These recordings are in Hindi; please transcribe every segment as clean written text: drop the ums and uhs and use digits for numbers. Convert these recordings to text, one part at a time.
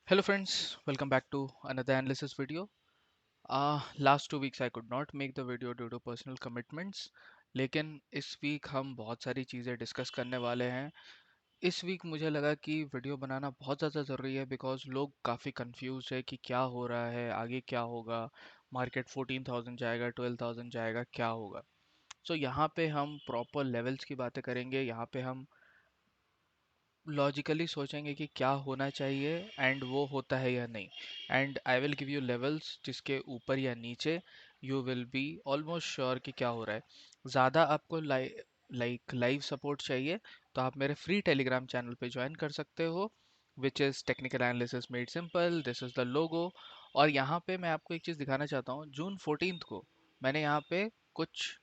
Hello friends, welcome back to another analysis video. Last 2 weeks I could not make the video due to personal commitments, लेकिन इस वीक हम बहुत सारी चीज़ें डिस्कस करने वाले हैं। इस वीक मुझे लगा कि वीडियो बनाना बहुत ज़्यादा ज़रूरी है बिकॉज लोग काफ़ी कंफ्यूज है कि क्या हो रहा है, आगे क्या होगा, मार्केट 14,000 जाएगा, 12,000 जाएगा, क्या होगा। सो यहाँ पे हम प्रॉपर लेवल्स की बातें करेंगे, यहाँ पे हम लॉजिकली सोचेंगे कि क्या होना चाहिए एंड वो होता है या नहीं। And I will give you levels जिसके ऊपर या नीचे you will be almost sure कि क्या हो रहा है। ज़्यादा आपको लाइव सपोर्ट चाहिए तो आप मेरे फ्री टेलीग्राम चैनल पे ज्वाइन कर सकते हो, which is technical analysis made simple, this is the logo. और यहाँ पे मैं आपको एक चीज़ दिखाना चाहता हूँ, जून 14th को मैंने यहाँ पे कुछ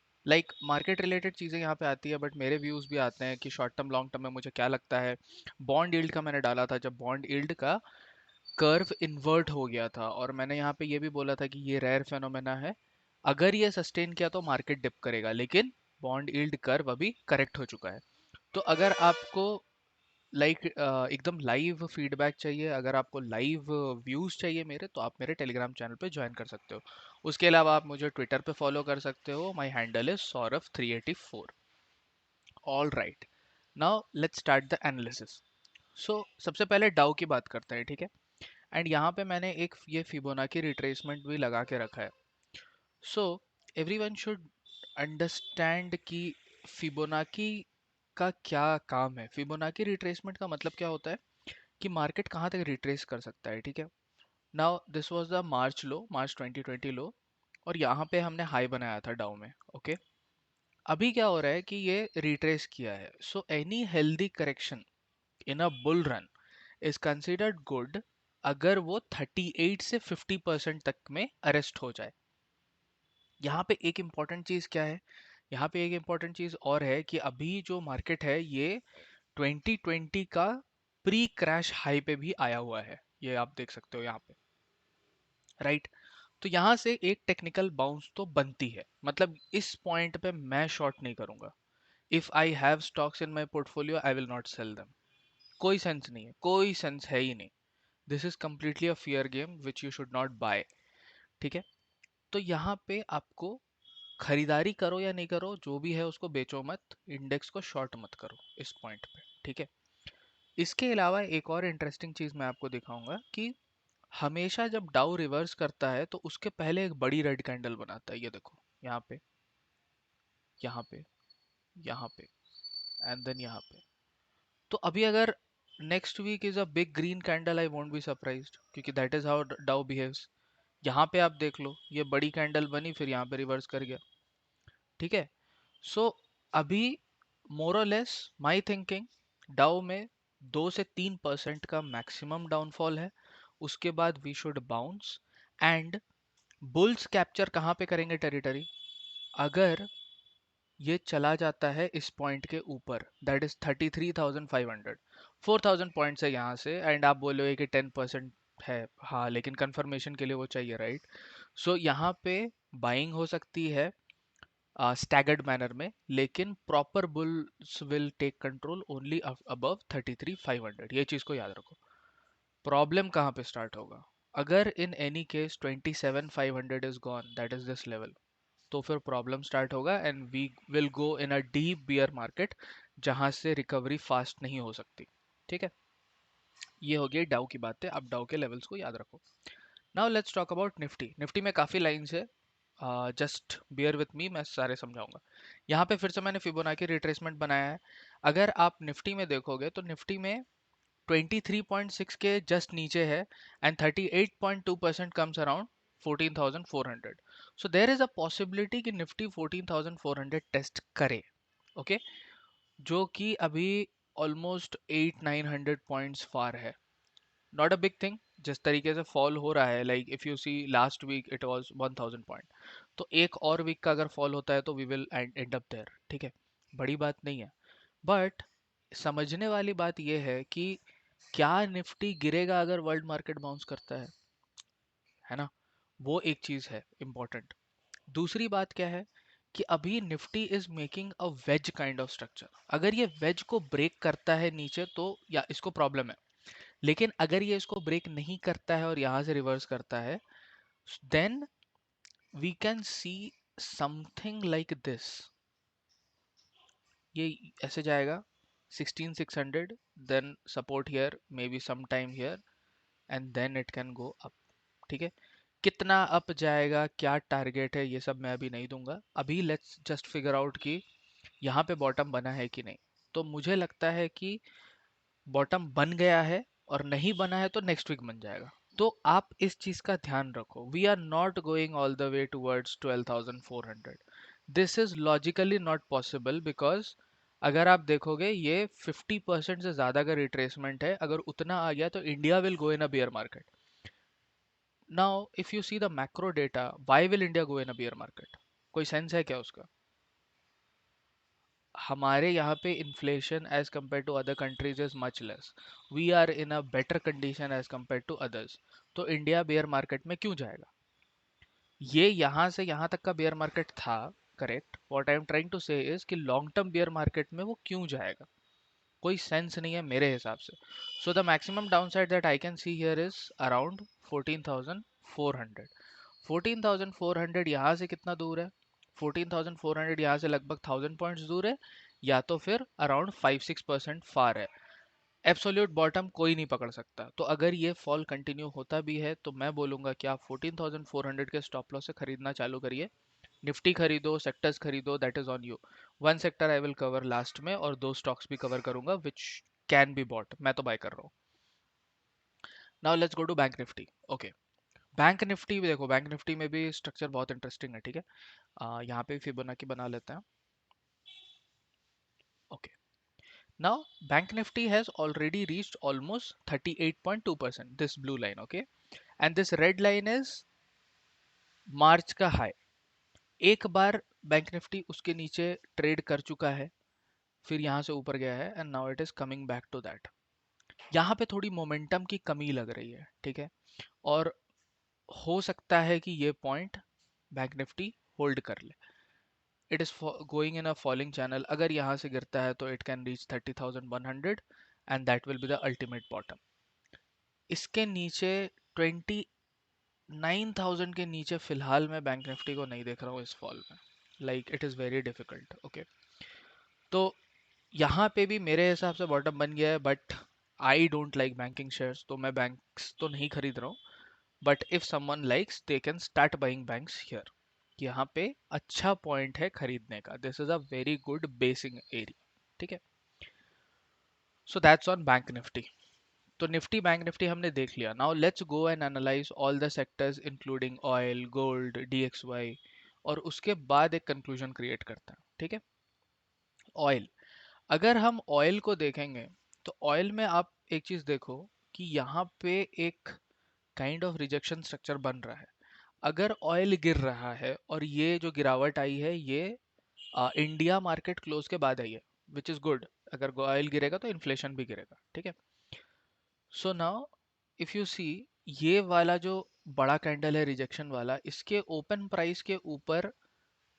मार्केट रिलेटेड चीज़ें यहाँ पे आती है, बट मेरे व्यूज़ भी आते हैं कि शॉर्ट टर्म लॉन्ग टर्म में मुझे क्या लगता है। बॉन्ड यील्ड का मैंने डाला था जब बॉन्ड यील्ड का कर्व इन्वर्ट हो गया था, और मैंने यहाँ पे ये भी बोला था कि ये रेयर फेनोमेना है, अगर ये सस्टेन किया तो मार्केट डिप करेगा, लेकिन बॉन्ड यील्ड कर्व अभी करेक्ट हो चुका है। तो अगर आपको एकदम लाइव फीडबैक चाहिए, अगर आपको लाइव व्यूज चाहिए मेरे, तो आप मेरे टेलीग्राम चैनल पे ज्वाइन कर सकते हो। उसके अलावा आप मुझे ट्विटर पे फॉलो कर सकते हो, माय हैंडल इज सौरभ384। All right, now let's start the analysis. सो सबसे पहले डाउ की बात करते हैं, ठीक है। एंड यहाँ पे मैंने एक ये फिबोनाची रिट्रेसमेंट भी लगा के रखा है। सो एवरीवन शुड अंडरस्टैंड कि फिबोनाची का क्या काम है। फिबोनाची रिट्रेसमेंट का मतलब क्या होता है कि मार्केट कहाँ तक रिट्रेस कर सकता है, ठीक है। नाउ दिस वाज द मार्च लो, मार्च 2020 लो, और यहाँ पे हमने हाई बनाया था डाउ में, ओके। अभी क्या हो रहा है कि ये रिट्रेस किया है, so any healthy correction in a bull run is considered good अगर वो 38 से 50% तक में अरेस्ट हो जाए। यहाँ पे एक इम्पॉर्टेंट चीज़ क्या है, यहाँ पे एक इम्पॉर्टेंट चीज़ और है कि अभी जो मार्केट है ये 2020 का प्री क्रैश हाई पे भी आया हुआ है, ये आप देख सकते हो यहाँ पे, राइट। तो यहाँ से एक टेक्निकल बाउंस तो बनती है, मतलब इस पॉइंट पे मैं शॉर्ट नहीं करूंगा। If I have stocks in my portfolio I will not sell them. कोई सेंस नहीं है, कोई सेंस है ही नहीं। This is completely a fear game which you should not buy, ठीक है। तो यहाँ पे आपको खरीदारी करो या नहीं करो, जो भी है उसको बेचो मत, इंडेक्स को शॉर्ट मत करो इस पॉइंट पे, ठीक है। इसके अलावा एक और इंटरेस्टिंग चीज मैं आपको दिखाऊंगा कि हमेशा जब डाउ रिवर्स करता है तो उसके पहले एक बड़ी रेड कैंडल बनाता है, ये देखो यहाँ पे, यहाँ पे, यहाँ पे, एंड देन यहाँ पे। तो अभी अगर next week is a big green candle, I won't be surprised, क्योंकि that is how Dow behaves. यहाँ पे आप देख लो, ये बड़ी कैंडल बनी, फिर यहाँ पे रिवर्स कर गया, ठीक है। सो अभी मोरलेस माई थिंकिंग, डाउ में 2 से 3% का मैक्सिमम डाउनफॉल है, उसके बाद we should bounce. And bulls capture कहाँ पे करेंगे टेरिटरी, अगर ये चला जाता है इस पॉइंट के ऊपर, दैट इज 33,500, 4,000 पॉइंट्स है यहाँ से। एंड आप बोलोगे कि 10% है, हाँ, लेकिन कंफर्मेशन के लिए वो चाहिए, राइट। सो यहाँ पे बाइंग हो सकती है स्टैगर्ड मैनर में, लेकिन proper bulls will take control only above 33,500, ये चीज़ को याद रखो। प्रॉब्लम कहाँ पे स्टार्ट होगा, अगर in any case 27,500 is gone, that is this level, तो फिर प्रॉब्लम स्टार्ट होगा and we will go in a deep bear market, जहां से रिकवरी फास्ट नहीं हो सकती, ठीक है। ये हो गई डाउ की बातें, आप डाउ के लेवल्स को याद रखो। Now let's talk about Nifty. Nifty में काफ़ी लाइन्स है, जस्ट बियर विथ मी, मैं सारे समझाऊंगा। यहाँ पे फिर से मैंने फिबोनाची रिट्रेसमेंट बनाया है। अगर आप निफ्टी में देखोगे तो निफ्टी में 23.6 के जस्ट नीचे है, and 38.2% comes around 14,400। So there is a possibility कि निफ्टी 14,400 टेस्ट करे, ओके, जो कि अभी ऑलमोस्ट 800-900 पॉइंट्स फार है। नॉट अ बिग थिंग, जिस तरीके से फॉल हो रहा है, like if you see last week it was 1000 point, तो एक और वीक का अगर फॉल होता है तो we will end up there, ठीक है। बड़ी बात नहीं है, बट समझने वाली बात यह है कि क्या निफ्टी गिरेगा अगर वर्ल्ड मार्केट बाउंस करता है ना। वो एक चीज है इंपॉर्टेंट। दूसरी बात क्या है कि अभी Nifty is making a wedge kind of structure, अगर ये वेज को ब्रेक करता है नीचे तो या इसको प्रॉब्लम है, लेकिन अगर ये इसको ब्रेक नहीं करता है और यहाँ से रिवर्स करता है, then we can see something like this. ये ऐसे जाएगा 16600, then support here, maybe some time here, and then it can go up. ठीक है, कितना अप जाएगा, क्या टारगेट है, ये सब मैं अभी नहीं दूंगा। अभी लेट्स जस्ट फिगर आउट कि यहाँ पे बॉटम बना है कि नहीं। तो मुझे लगता है कि बॉटम बन गया है, और नहीं बना है तो नेक्स्ट वीक बन जाएगा। तो आप इस चीज का ध्यान रखो, we are not going all the way towards 12,400। This is logically not possible, because अगर आप देखोगे ये 50% से ज्यादा का रिट्रेसमेंट है। अगर उतना आ गया तो India will go in a bear market. Now if you see the macro data, why will India go in a bear market? कोई सेंस है क्या उसका? हमारे यहाँ पे inflation as compare to other countries is much less, we are in a better condition as compare to others. तो इंडिया बेयर मार्केट में क्यों जाएगा? ये यहाँ से यहाँ तक का बेयर मार्केट था, correct. What I am trying to say is कि लॉन्ग टर्म बेयर मार्केट में वो क्यों जाएगा? कोई सेंस नहीं है मेरे हिसाब से। So the maximum down side that I can see here is around 14,400। 14,400 यहाँ से कितना दूर है? 14,400 यहाँ से लगभग 1000 पॉइंट्स दूर है, या तो फिर अराउंड 5-6% फार है। एब्सोल्यूट बॉटम कोई नहीं पकड़ सकता। तो अगर ये फॉल कंटिन्यू होता भी है तो मैं बोलूंगा कि आप 14,400 के स्टॉप लॉस से खरीदना चालू करिए। निफ्टी खरीदो, सेक्टर्स खरीदो, that is on you. One sector I will cover last में, और दो स्टॉक्स भी कवर करूंगा विच कैन बी बॉट, मैं तो बाय कर रहा हूँ। Now let's go to bank Nifty. Okay, bank Nifty भी देखो, बैंक निफ्टी में भी स्ट्रक्चर बहुत इंटरेस्टिंग है। ठीक है, यहाँ पे फिबोनाची बना लेते हैं। Okay, now bank Nifty has already reached almost 38.2%, this blue line. Okay, and this red line is March का हाई। एक बार बैंक निफ्टी उसके नीचे ट्रेड कर चुका है, फिर यहाँ से ऊपर गया है, and now it is coming back to that. यहाँ पे थोड़ी मोमेंटम की कमी लग रही है। ठीक है, और हो सकता है कि ये पॉइंट बैंक निफ्टी होल्ड कर ले। It is going in a falling channel, अगर यहाँ से गिरता है तो it can reach 30,100, and that will be the ultimate bottom. इसके नीचे 29,000 के नीचे फिलहाल मैं बैंक निफ्टी को नहीं देख रहा हूँ इस फॉल में। Like it is very difficult. Okay, तो यहाँ पे भी मेरे हिसाब से बॉटम बन गया है, but I don't like banking shares, तो मैं बैंक्स तो नहीं खरीद रहा हूँ। But if someone likes they can start buying banks here. यहाँ पे अच्छा पॉइंट है खरीदने का, this is a very good basin area. ठीक है, so that's on bank Nifty. तो निफ्टी बैंक निफ्टी हमने देख लिया। Now let's go and analyse all the sectors including oil, gold, DXY, और उसके बाद एक कंक्लूजन क्रिएट करते हैं। ठीक है, ऑयल। अगर हम ऑयल को देखेंगे तो ऑयल में आप एक चीज देखो कि यहाँ पे एक काइंड ऑफ रिजेक्शन स्ट्रक्चर बन रहा है। अगर ऑयल गिर रहा है, और ये जो गिरावट आई है ये इंडिया मार्केट क्लोज के बाद आई है, विच इज गुड। अगर ऑयल गिरेगा तो इन्फ्लेशन भी गिरेगा। ठीक है, सो नाउ इफ यू सी, ये वाला जो बड़ा कैंडल है रिजेक्शन वाला, इसके ओपन प्राइस के ऊपर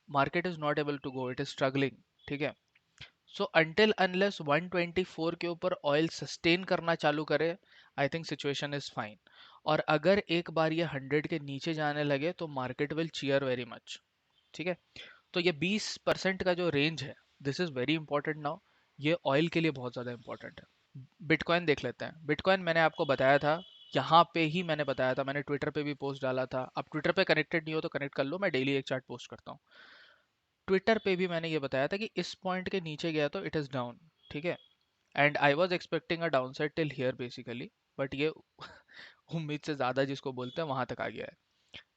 market is not able to go, it is struggling. ठीक है, सो अंटिल अनलेस 124 के ऊपर ऑयल सस्टेन करना चालू करे, I think situation is fine. और अगर एक बार ये 100 के नीचे जाने लगे तो market will cheer very much. ठीक है, तो ये 20% का जो रेंज है, this is very important now. ये ऑयल के लिए बहुत ज़्यादा इंपॉर्टेंट है। बिटकॉइन देख लेते हैं। बिटकॉइन मैंने आपको बताया था, यहाँ पे ही मैंने बताया था, मैंने ट्विटर पे भी पोस्ट डाला था। आप ट्विटर पे कनेक्टेड नहीं हो तो कनेक्ट कर लो, मैं डेली एक चार्ट पोस्ट करता हूँ। ट्विटर पे भी मैंने ये बताया था कि इस पॉइंट के नीचे गया तो इट इज़ डाउन। ठीक है, and I was expecting a down side till here basically, but ये उम्मीद से ज़्यादा जिसको बोलते हैं वहां तक आ गया है।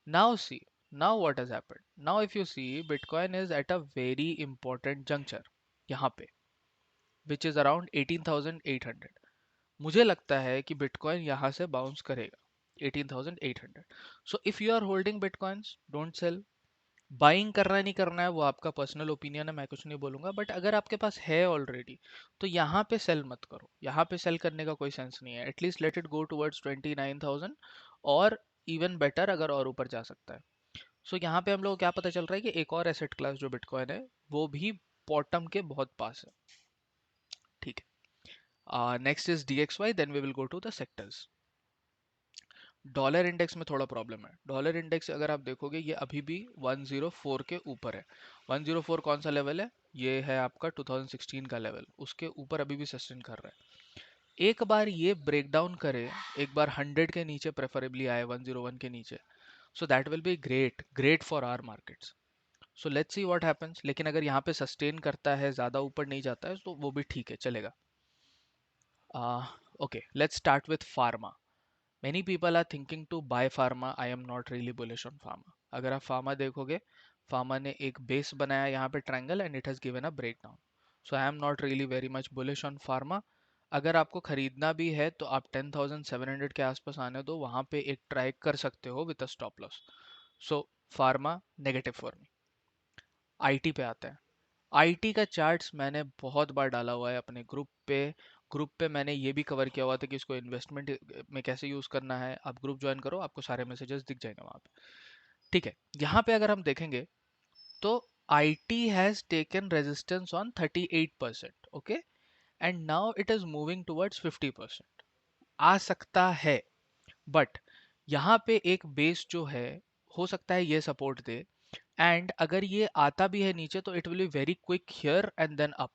Now see, now what has happened? Now if you see, Bitcoin is at a very important juncture यहाँ पे, which is around 18,800। मुझे लगता है कि Bitcoin यहाँ से बाउंस करेगा 18,800। So if you are holding Bitcoins, don't sell. Buying करना नहीं करना है वो आपका पर्सनल ओपिनियन है, मैं कुछ नहीं बोलूंगा, बट अगर आपके पास है ऑलरेडी तो यहाँ पे सेल मत करो। यहाँ पे सेल करने का कोई सेंस नहीं है। At least let it go towards 29,000, और इवन बेटर अगर और ऊपर जा सकता है। सो यहाँ पे हम लोग को क्या पता चल रहा है कि एक और एसेट क्लास जो बिटकॉइन है वो भी बॉटम के बहुत पास है। ठीक है, Next is DXY, then we will go to the sectors. Dollar index में थोड़ा प्रॉब्लम है। डॉलर इंडेक्स अगर आप देखोगे ये अभी भी 104 के ऊपर है। 104 कौन सा लेवल है? ये है आपका 2016 का लेवल, उसके ऊपर अभी भी सस्टेन कर रहा है। एक बार ये ब्रेक डाउन करे, एक बार 100 के नीचे प्रेफरेबली आए, 101 के नीचे, so that will be great, great for our markets. So let's see what happens. लेकिन अगर यहाँ पे सस्टेन करता है, ज़्यादा ऊपर नहीं जाता है, तो वो भी ठीक है, चलेगा। Okay, let's start with pharma. Many people are thinking to buy pharma. I am not really bullish on pharma. अगर आप pharma देखोगे, pharma ने एक base बनाया यहाँ पे triangle and it has given a breakdown. So I am not really very much bullish on pharma. अगर आपको खरीदना भी है तो आप 10,700 के आसपास आने दो, वहाँ पे एक ट्राई कर सकते हो with a stop loss. So pharma negative for me. IT पे आते हैं। आईटी का चार्ट्स मैंने बहुत बार डाला हुआ है अपने ग्रुप पे मैंने ये भी कवर किया हुआ था कि इसको इन्वेस्टमेंट में कैसे यूज करना है। आप ग्रुप ज्वाइन करो, आपको सारे मैसेजेस दिख जाएंगे वहां पे। ठीक है, यहाँ पे अगर हम देखेंगे तो IT has taken resistance on 38%, okay, and now it is moving towards 50%। आ सकता है, बट यहाँ पे एक बेस जो है, हो सकता है ये सपोर्ट दे, एंड अगर ये आता भी है नीचे तो it will be very quick here and then up.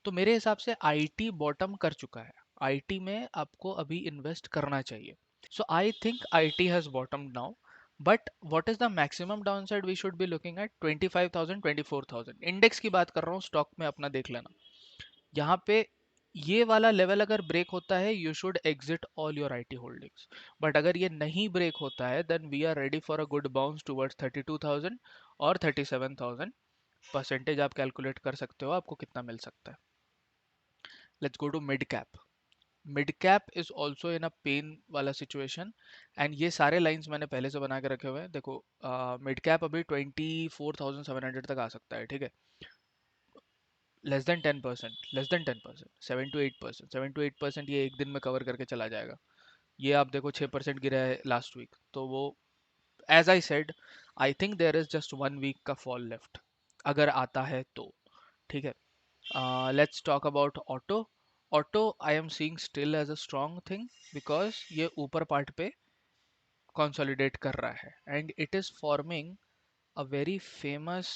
तो मेरे हिसाब से आईटी बॉटम कर चुका है। आईटी में आपको अभी इन्वेस्ट करना चाहिए। So I think IT has bottom now, but what is the maximum downside we should be looking at? 25,000, 24,000। Index की बात कर रहा हूँ, स्टॉक में अपना देख लेना। यहाँ पे ये वाला लेवल अगर ब्रेक होता है, you should exit all your IT holdings. But अगर ये नहीं ब्रेक होता है, then we are ready for a good bounce towards 32,000 और 37,000। परसेंटेज आप कैलकुलेट कर सकते हो आपको कितना मिल सकता है। Let's go to mid cap. Mid cap is also in a pain वाला सिचुएशन, एंड ये सारे लाइंस मैंने पहले से बना के रखे हुए हैं। देखो, मिड कैप अभी 24,700 तक आ सकता है, ठीक है। Less than 10%, less than 10%, 7 to 8%, 7 to 8% ये एक दिन में कवर करके चला जाएगा। ये आप देखो 6% गिरा है लास्ट वीक, तो वो, as I said, I think there is just 1 week का फॉल लेफ्ट, अगर आता है तो। ठीक है, let's talk about auto. Auto I am seeing still as a strong thing because ये ऊपर पार्ट पे consolidate कर रहा है, and it is forming a very famous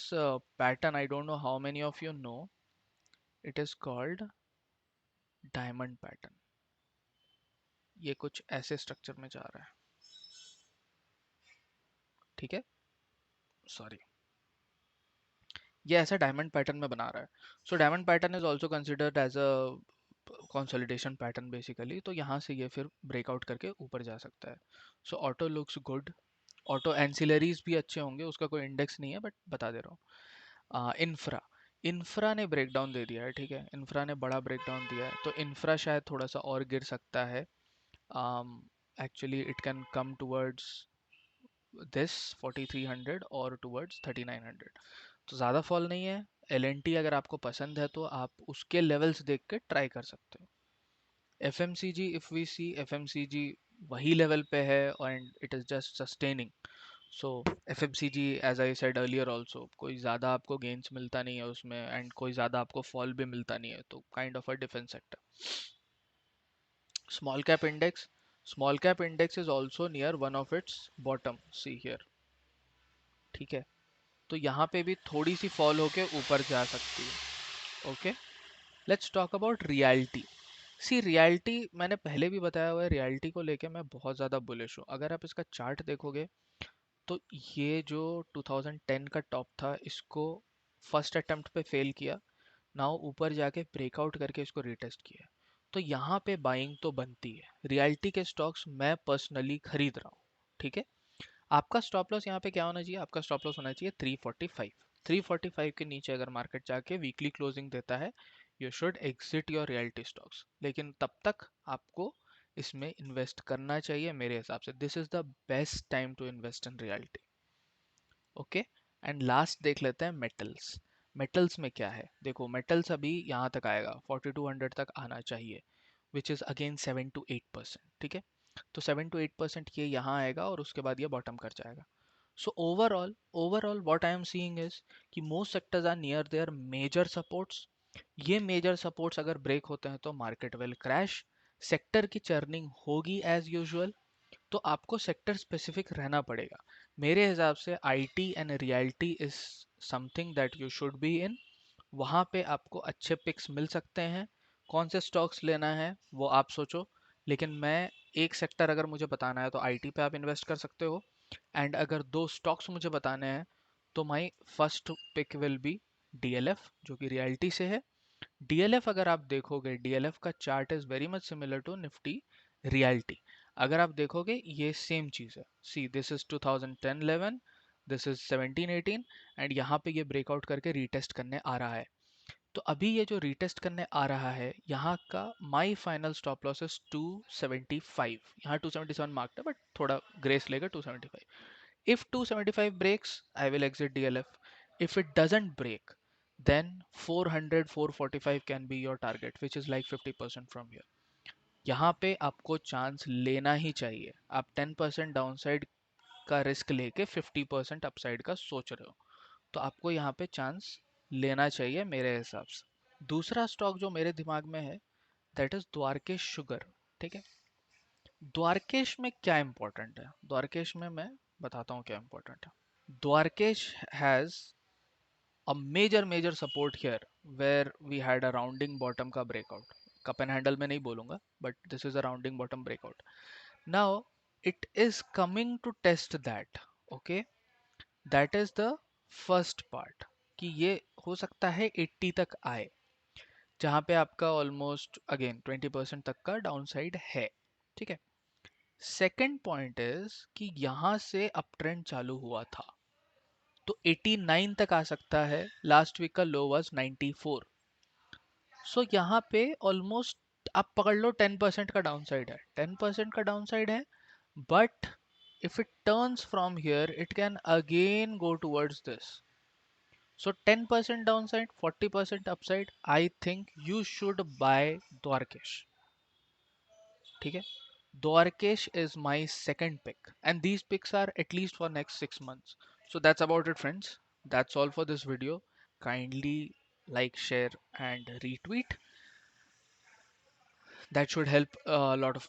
pattern. I don't know how many of you know. It is called diamond pattern. ये कुछ ऐसे स्ट्रक्चर में जा रहा है, ठीक है, सॉरी, ये ऐसा डायमंड पैटर्न में बना रहा है। So diamond pattern is also considered as a consolidation pattern basically. तो यहाँ से ये फिर ब्रेकआउट करके ऊपर जा सकता है। So auto looks good. Auto ancillaries भी अच्छे होंगे, उसका कोई इंडेक्स नहीं है बट बता दे रहा हूँ। इंफ्रा, इंफ्रा ने ब्रेकडाउन दे दिया है, ठीक है, इंफ्रा ने बड़ा ब्रेकडाउन दिया है, तो इंफ्रा शायद थोड़ा सा और गिर सकता है। Actually it can come towards this 4300 और टूवर्ड्स 3900। तो ज़्यादा फॉल नहीं है। एल एन टी अगर आपको पसंद है तो आप उसके लेवल्स देख के ट्राई कर सकते हो। F M C G, if we see, F M C G वही लेवल पे है and it is just sustaining. So F M C G, as I said earlier also, कोई ज़्यादा आपको गेन्स मिलता नहीं है उसमें, एंड कोई ज़्यादा आपको फॉल भी मिलता नहीं है, तो kind of a defence sector. Small cap index, small cap index is also near one of its bottom, see here, ठीक है। तो यहाँ पे भी थोड़ी सी फॉल होके ऊपर जा सकती है, okay. Let's talk about reality. See reality मैंने पहले भी बताया हुआ है, रियलिटी को लेके मैं बहुत ज़्यादा बुलिश हूँ। अगर आप इसका चार्ट देखोगे तो ये जो 2010 का टॉप था, इसको फर्स्ट अटेम्प्ट पे फेल किया, नाउ ऊपर जाके ब्रेकआउट करके इसको रिटेस्ट किया। तो यहाँ पे बाइंग तो बनती है। रियलिटी के स्टॉक्स मैं पर्सनली खरीद रहा हूँ, ठीक है। आपका स्टॉप लॉस यहाँ पे क्या होना चाहिए? आपका स्टॉप लॉस होना चाहिए 345। 345 के नीचे अगर मार्केट जाके वीकली क्लोजिंग देता है, you should exit your reality stocks. लेकिन तब तक आपको इसमें इन्वेस्ट करना चाहिए मेरे हिसाब से। This is the best time to invest in reality, okay. And last देख लेते हैं मेटल्स। मेटल्स में क्या है? देखो, मेटल्स अभी यहाँ तक आएगा, 4200 तक आना चाहिए, विच इज़ अगेन 7 to 8%, ठीक है। तो 7 to 8% ये यहाँ आएगा और उसके बाद ये बॉटम कर जाएगा। So overall what I am seeing is कि most sectors are near their major supports। ये मेजर सपोर्ट्स अगर ब्रेक होते हैं तो मार्केट विल क्रैश। सेक्टर की चर्निंग होगी एज यूजुअल, तो आपको सेक्टर स्पेसिफिक रहना पड़ेगा। मेरे हिसाब से IT and realty is something that you should be in. वहाँ पे आपको अच्छे पिक्स मिल सकते हैं। कौन से स्टॉक्स लेना है वो आप सोचो, लेकिन मैं एक सेक्टर अगर मुझे बताना है तो आईटी पे आप इन्वेस्ट कर सकते हो। एंड अगर दो स्टॉक्स मुझे बताने हैं तो my first pick will be DLF, जो कि रियल्टी से है। डीएलएफ अगर आप देखोगे, डीएलएफ का chart is very much similar to Nifty realty. अगर आप देखोगे ये सेम चीज है। See this is 2010-11, this is 17-18, and यहाँ पे ये ब्रेकआउट करके रीटेस्ट करने आ रहा है। तो अभी ये जो रीटेस्ट करने आ रहा है, यहाँ का my final stop loss is 275। यहाँ 277 मार्क्ड है, बट थोड़ा ग्रेस लेगा 275। If 275 breaks, I will exit DLF. If it doesn't break, then 400, 445 can be your target, which is like 50% from here. यहाँ पे आपको चांस लेना ही चाहिए। आप 10% डाउनसाइड का रिस्क लेके 50% अपसाइड का सोच रहे हो, तो आपको यहाँ पे चांस लेना चाहिए मेरे हिसाब से। दूसरा स्टॉक जो मेरे दिमाग में है, दैट इज द्वारकेश शुगर। ठीक है, द्वारकेश में क्या इंपॉर्टेंट है, द्वारकेश में मैं बताता हूँ क्या इंपॉर्टेंट है। Dwarkesh has a major support here where we had a rounding bottom का breakout. Cup and handle में नहीं बोलूंगा, but this is a rounding bottom breakout. Now it is coming to test that. Okay, that is the first part, कि ये हो सकता है 80 तक आए, जहाँ पे आपका ऑलमोस्ट अगेन 20% तक का डाउन साइड है। ठीक है, सेकेंड पॉइंट इज कि यहाँ से अप ट्रेंड चालू हुआ था, तो 89 तक आ सकता है। लास्ट वीक का लो वाज 94। सो यहाँ पे ऑलमोस्ट आप पकड़ लो 10% का डाउन साइड है, 10% का डाउन साइड है। But if it turns from here, it can again go towards this. So 10% downside, 40% upside. I think you should buy Dwarkesh. ठीक है, Dwarkesh is my second pick, and these picks are at least for next 6 months. So that's about it, friends. That's all for this video. Kindly like, share, and retweet. That should help a lot of